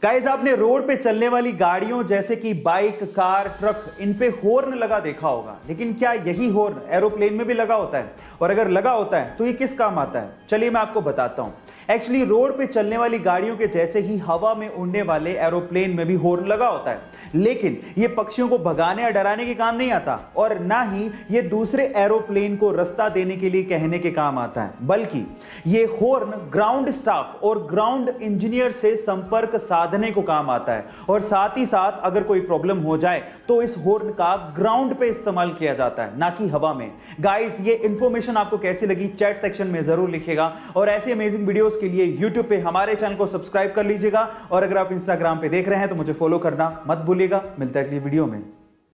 Guys, आपने road पे चलने वाली गाड़ियों जैसे कि बाइक, कार, ट्रक, इन पे हॉर्न लगा देखा होगा, लेकिन क्या यही हॉर्न एरोप्लेन में भी लगा होता है? और अगर लगा होता है तो ये किस काम आता है? चलिए मैं आपको बताता हूं। एक्चुअली रोड पे चलने वाली गाड़ियों के जैसे ही हवा में उड़ने वाले एरोप्लेन में भी हॉर्न लगा होता है, लेकिन ये पक्षियों को भगाने या डराने के काम नहीं आता और ना ही ये दूसरे एरोप्लेन को रास्ता देने के लिए कहने के काम आता है, बल्कि ये हॉर्न ग्राउंड स्टाफ और ग्राउंड इंजीनियर से संपर्क साधने को काम आता है। और साथ ही साथ अगर कोई प्रॉब्लम हो जाए तो इस हॉर्न का ग्राउंड पे इस्तेमाल किया जाता है, ना कि हवा में। गाइस, ये इंफॉर्मेशन आपको कैसी लगी चैट सेक्शन में जरूर लिखिएगा और ऐसे अमेजिंग वीडियोस के लिए YouTube पे हमारे चैनल को सब्सक्राइब कर लीजिएगा और अगर आप इंस्टाग्राम पे देख रहे हैं तो मुझे फॉलो करना मत भूलिएगा। मिलता है अगली वीडियो में।